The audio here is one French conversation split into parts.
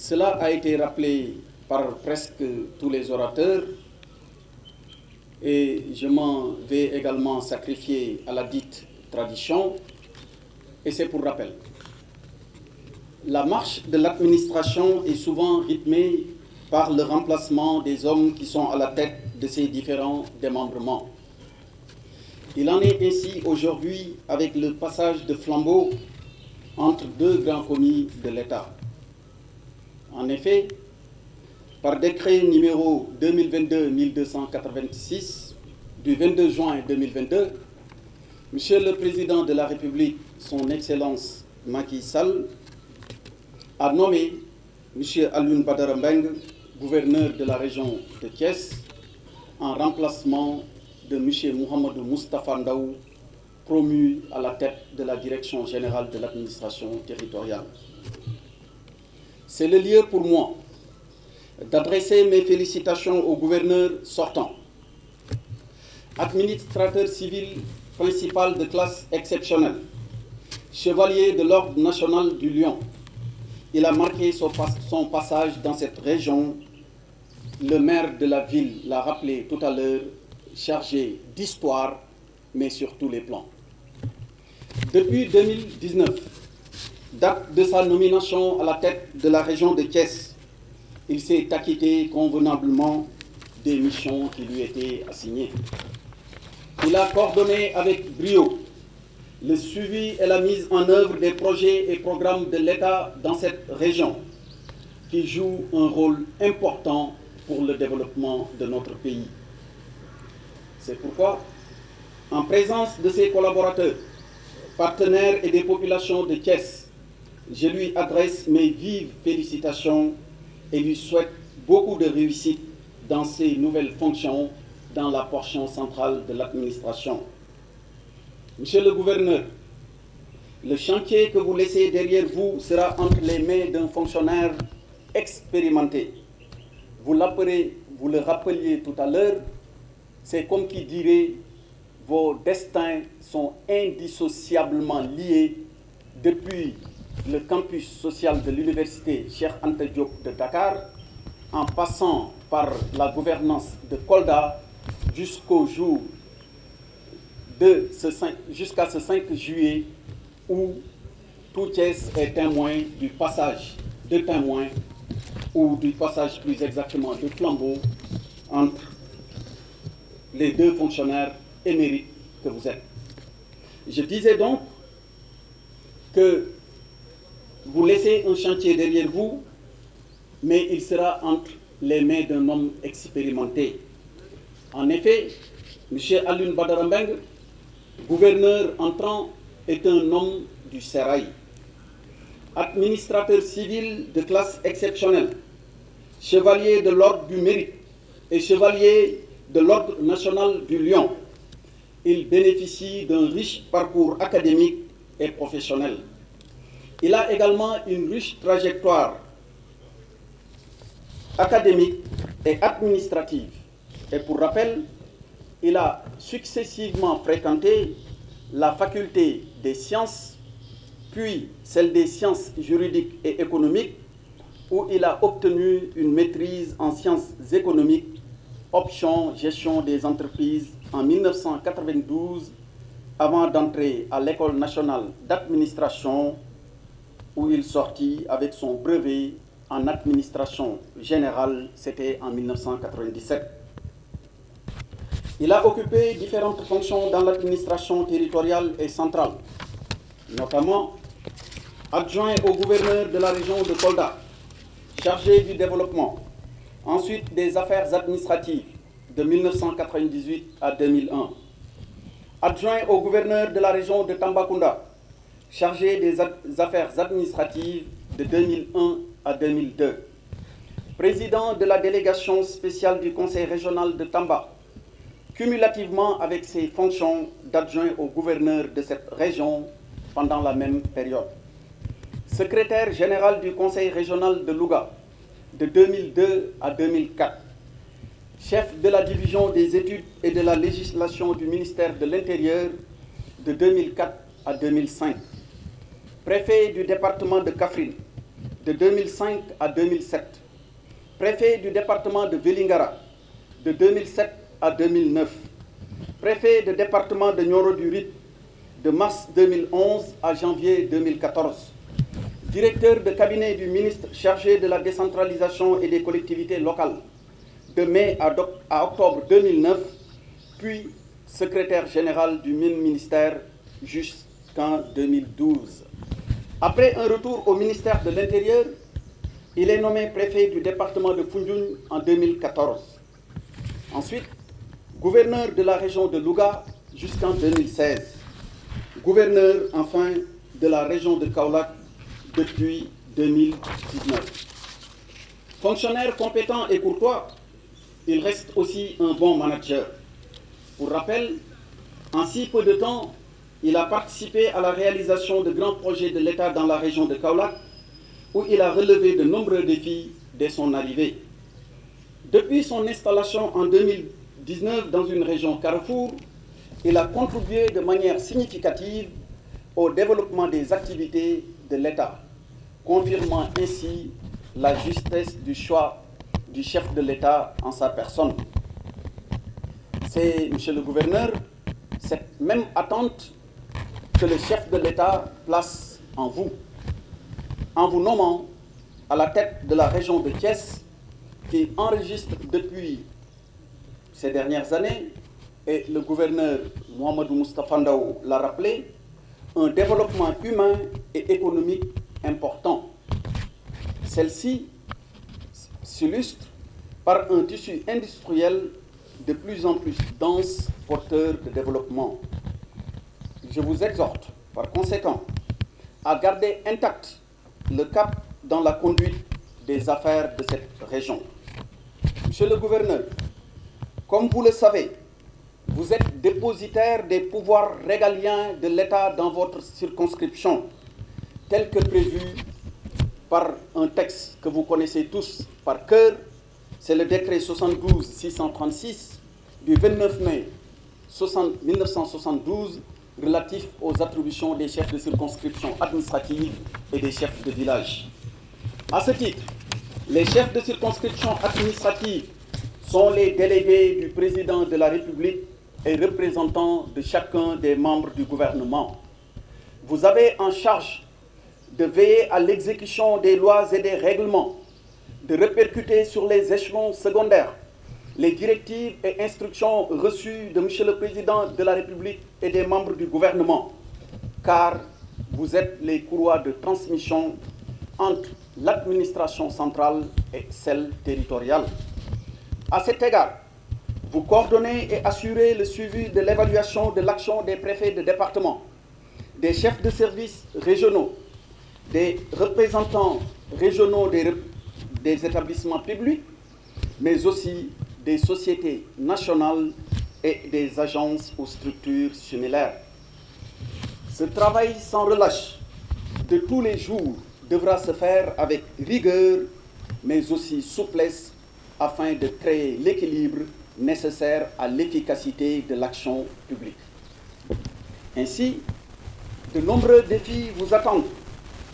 Cela a été rappelé par presque tous les orateurs et je m'en vais également sacrifier à la dite tradition, et c'est pour rappel. La marche de l'administration est souvent rythmée par le remplacement des hommes qui sont à la tête de ces différents démembrements. Il en est ainsi aujourd'hui avec le passage de flambeau entre deux grands commis de l'État. En effet, par décret numéro 2022-1286 du 22 juin 2022, Monsieur le Président de la République, son Excellence Macky Sall, a nommé M. Alioune Badara Mbengue, gouverneur de la région de Thiès, en remplacement de M. Mouhamadou Moustapha Ndaw, promu à la tête de la Direction générale de l'administration territoriale. C'est le lieu pour moi d'adresser mes félicitations au gouverneur sortant, administrateur civil principal de classe exceptionnelle, chevalier de l'Ordre national du Lion. Il a marqué son passage dans cette région. Le maire de la ville l'a rappelé tout à l'heure, chargé d'histoire, mais sur tous les plans. Depuis 2019, date de sa nomination à la tête de la région de Thiès, il s'est acquitté convenablement des missions qui lui étaient assignées. Il a coordonné avec brio le suivi et la mise en œuvre des projets et programmes de l'État dans cette région, qui jouent un rôle important pour le développement de notre pays. C'est pourquoi, en présence de ses collaborateurs, partenaires et des populations de Thiès, je lui adresse mes vives félicitations et lui souhaite beaucoup de réussite dans ses nouvelles fonctions dans la portion centrale de l'administration. Monsieur le gouverneur, le chantier que vous laissez derrière vous sera entre les mains d'un fonctionnaire expérimenté. Vous le rappeliez tout à l'heure, c'est comme qui dirait vos destins sont indissociablement liés depuis le campus social de l'université Cheikh Anta Diop de Dakar, en passant par la gouvernance de Kolda jusqu'à ce 5 juillet où tout Thiès est témoin du passage de témoins ou du passage plus exactement de flambeau entre les deux fonctionnaires émérites que vous êtes. Je disais donc que vous laissez un chantier derrière vous, mais il sera entre les mains d'un homme expérimenté. En effet, M. Alioune Badara Mbengue, gouverneur entrant, est un homme du sérail, administrateur civil de classe exceptionnelle, chevalier de l'ordre du mérite et chevalier de l'ordre national du Lion. Il bénéficie d'un riche parcours académique et professionnel. Il a également une riche trajectoire académique et administrative. Et pour rappel, il a successivement fréquenté la faculté des sciences, puis celle des sciences juridiques et économiques, où il a obtenu une maîtrise en sciences économiques, option gestion des entreprises en 1992, avant d'entrer à l'École nationale d'administration, où il sortit avec son brevet en administration générale, c'était en 1997. Il a occupé différentes fonctions dans l'administration territoriale et centrale, notamment adjoint au gouverneur de la région de Kolda, chargé du développement, ensuite des affaires administratives de 1998 à 2001, adjoint au gouverneur de la région de Tambacounda, chargé des affaires administratives de 2001 à 2002, président de la délégation spéciale du Conseil régional de Tamba, cumulativement avec ses fonctions d'adjoint au gouverneur de cette région pendant la même période. Secrétaire général du Conseil régional de Louga de 2002 à 2004. Chef de la division des études et de la législation du ministère de l'Intérieur de 2004 à 2005. Préfet du département de Kaffrine de 2005 à 2007, préfet du département de Vélingara de 2007 à 2009, préfet du département de Nioro-du-Rip de mars 2011 à janvier 2014, directeur de cabinet du ministre chargé de la décentralisation et des collectivités locales de mai à octobre 2009, puis secrétaire général du même ministère jusqu'en 2012. Après un retour au ministère de l'Intérieur, il est nommé préfet du département de Foundiougne en 2014. Ensuite, gouverneur de la région de Louga jusqu'en 2016. Gouverneur, enfin, de la région de Kaolack depuis 2019. Fonctionnaire compétent et courtois, il reste aussi un bon manager. Pour rappel, en si peu de temps, il a participé à la réalisation de grands projets de l'État dans la région de Kaolack, où il a relevé de nombreux défis dès son arrivée. Depuis son installation en 2019 dans une région carrefour, il a contribué de manière significative au développement des activités de l'État, confirmant ainsi la justesse du choix du chef de l'État en sa personne. C'est, Monsieur le Gouverneur, cette même attente que le chef de l'État place en vous nommant à la tête de la région de Thiès, qui enregistre depuis ces dernières années, et le gouverneur Mohamedou Moustapha Ndaw l'a rappelé, un développement humain et économique important. Celle-ci s'illustre par un tissu industriel de plus en plus dense, porteur de développement. Je vous exhorte, par conséquent, à garder intact le cap dans la conduite des affaires de cette région. Monsieur le gouverneur, comme vous le savez, vous êtes dépositaire des pouvoirs régaliens de l'État dans votre circonscription, tel que prévu par un texte que vous connaissez tous par cœur. C'est le décret 72-636 du 29 mai 1972 relatif aux attributions des chefs de circonscription administrative et des chefs de village. À ce titre, les chefs de circonscription administrative sont les délégués du président de la République et représentants de chacun des membres du gouvernement. Vous avez en charge de veiller à l'exécution des lois et des règlements, de répercuter sur les échelons secondaires les directives et instructions reçues de M. le Président de la République et des membres du gouvernement, car vous êtes les courroies de transmission entre l'administration centrale et celle territoriale. À cet égard, vous coordonnez et assurez le suivi de l'évaluation de l'action des préfets de département, des chefs de services régionaux, des représentants régionaux des établissements publics, mais aussi des sociétés nationales et des agences ou structures similaires. Ce travail sans relâche de tous les jours devra se faire avec rigueur, mais aussi souplesse, afin de créer l'équilibre nécessaire à l'efficacité de l'action publique. Ainsi, de nombreux défis vous attendent,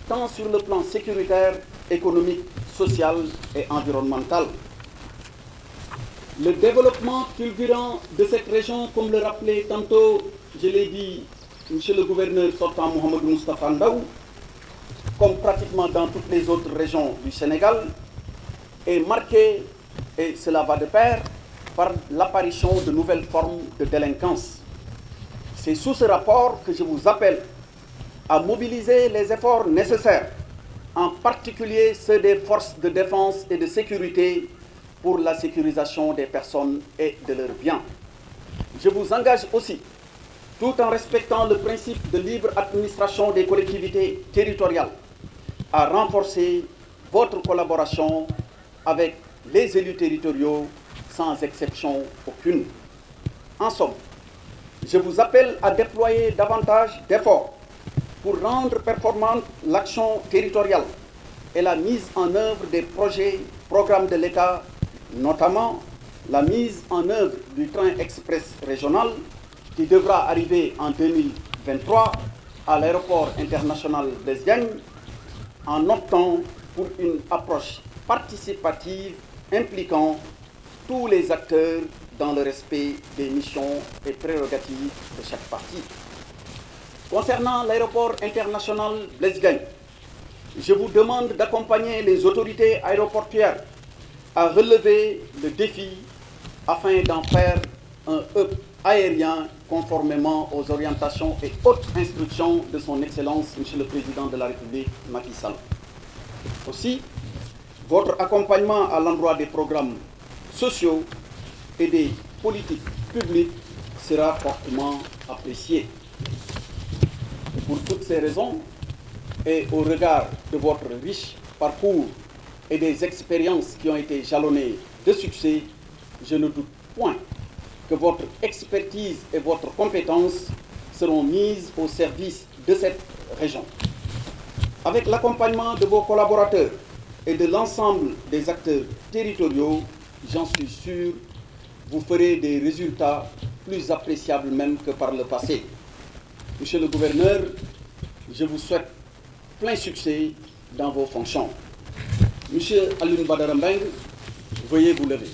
tant sur le plan sécuritaire, économique, social et environnemental. Le développement fulgurant de cette région, comme le rappelait tantôt, je l'ai dit, Monsieur le gouverneur sortant Mohamedou Moustapha Ndaw, comme pratiquement dans toutes les autres régions du Sénégal, est marqué, et cela va de pair, par l'apparition de nouvelles formes de délinquance. C'est sous ce rapport que je vous appelle à mobiliser les efforts nécessaires, en particulier ceux des forces de défense et de sécurité pour la sécurisation des personnes et de leurs biens. Je vous engage aussi, tout en respectant le principe de libre administration des collectivités territoriales, à renforcer votre collaboration avec les élus territoriaux sans exception aucune. En somme, je vous appelle à déployer davantage d'efforts pour rendre performante l'action territoriale et la mise en œuvre des programmes de l'État, notamment la mise en œuvre du train express régional qui devra arriver en 2023 à l'aéroport international Blaise Diagne, en optant pour une approche participative impliquant tous les acteurs dans le respect des missions et prérogatives de chaque partie. Concernant l'aéroport international Blaise Diagne, je vous demande d'accompagner les autorités aéroportuaires à relever le défi afin d'en faire un hub aérien conformément aux orientations et autres instructions de son Excellence, Monsieur le Président de la République, Macky Sall. Aussi, votre accompagnement à l'endroit des programmes sociaux et des politiques publiques sera fortement apprécié. Pour toutes ces raisons, et au regard de votre riche parcours et des expériences qui ont été jalonnées de succès, je ne doute point que votre expertise et votre compétence seront mises au service de cette région. Avec l'accompagnement de vos collaborateurs et de l'ensemble des acteurs territoriaux, j'en suis sûr, vous ferez des résultats plus appréciables même que par le passé. Monsieur le gouverneur, je vous souhaite plein succès dans vos fonctions. Monsieur Alioune Badara Mbengue, veuillez vous lever.